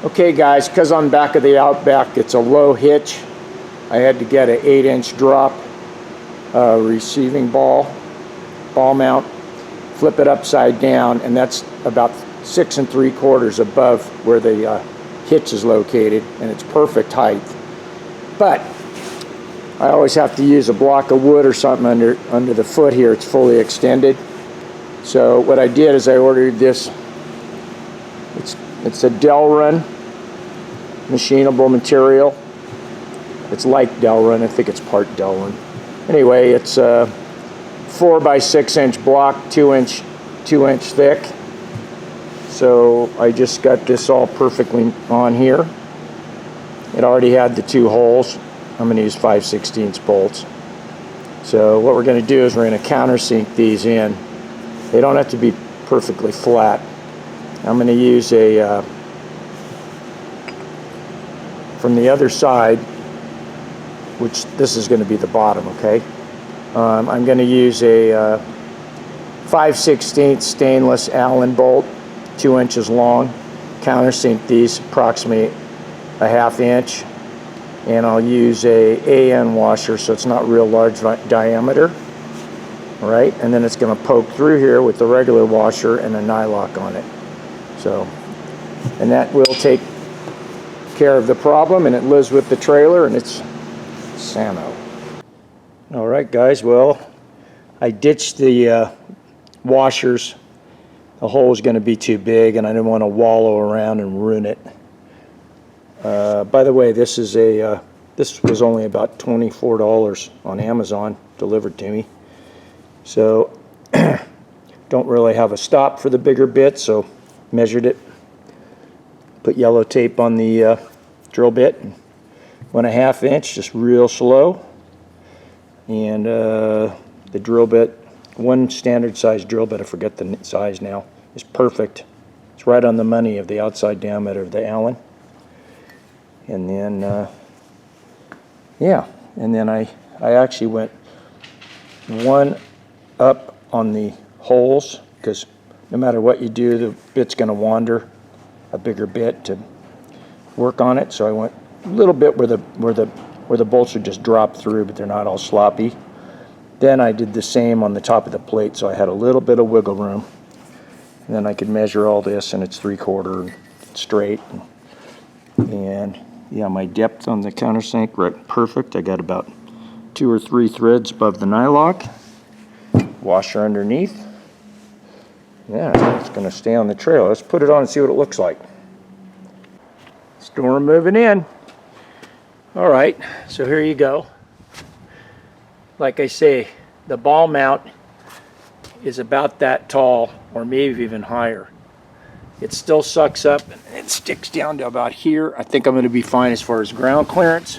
Okay guys, because I'm back of the Outback, it's a low hitch. I had to get an 8-inch drop receiving ball mount, flip it upside down, and that's about 6 3/4 above where the hitch is located, and it's perfect height. But I always have to use a block of wood or something under the foot here. It's fully extended. So what I did is I ordered this. It's a Delrin machinable material. It's like Delrin. I think it's part Delrin. Anyway, it's a 4 by 6 inch block, 2 inch thick. So I just got this all perfectly on here. It already had the 2 holes. I'm going to use 5/16 bolts. So what we're going to do is we're going to countersink these in. They don't have to be perfectly flat. I'm going to use a from the other side, which this is going to be the bottom, okay? I'm going to use a 5/16 stainless Allen bolt, 2 inches long. Countersink these approximately a 1/2 inch, and I'll use a AN washer, so it's not real large diameter. All right, and then it's going to poke through here with the regular washer and a nylock on it. So, and that will take care of the problem, and it lives with the trailer, and it's Samo. All right, guys. Well, I ditched the washers. The hole was going to be too big, and I didn't want to wallow around and ruin it. By the way, this is this was only about $24 on Amazon, delivered to me. So don't really have a stop for the bigger bit, so measured it, put yellow tape on the drill bit, 1/2 inch, just real slow, and the drill bit, one standard size drill bit, I forget the size now, is perfect. It's right on the money of the outside diameter of the Allen. And then yeah, and then I actually went one up on the holes, because no matter what you do, the bit's going to wander, a bigger bit to work on it. So I went a little bit where the bolts are just dropped through, but they're not all sloppy. Then I did the same on the top of the plate, so I had a little bit of wiggle room. And then I could measure all this, and it's 3/4 straight. And yeah, my depth on the countersink, right, perfect. I got about 2 or 3 threads above the nylock. Washer underneath. Yeah, it's going to stay on the trailer. Let's put it on and see what it looks like. Storm moving in. All right, so here you go. Like I say, the ball mount is about that tall, or maybe even higher. It still sucks up and it sticks down to about here. I think I'm going to be fine as far as ground clearance.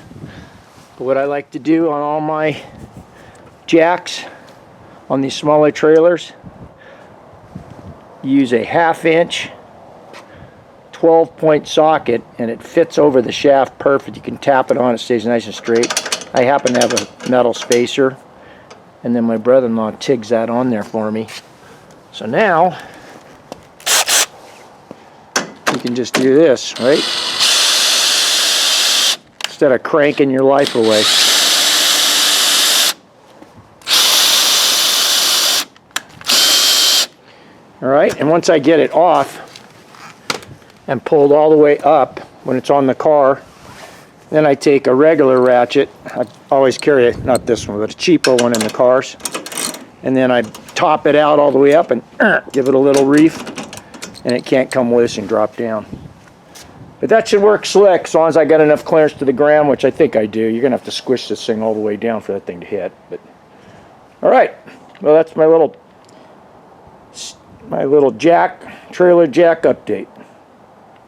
But what I like to do on all my jacks on these smaller trailers, use a 1/2 inch 12-point socket, and it fits over the shaft perfect. You can tap it on, it stays nice and straight. I happen to have a metal spacer, and then my brother-in-law tigs that on there for me. So now you can just do this, right? Instead of cranking your life away. All right, and once I get it off and pulled all the way up when it's on the car, then I take a regular ratchet. I always carry it, not this one, but a cheaper one in the cars. And then I top it out all the way up and give it a little reef, and it can't come loose and drop down. But that should work slick as long as I got enough clearance to the ground, which I think I do. You're gonna have to squish this thing all the way down for that thing to hit. But all right, well, that's my little trailer jack update.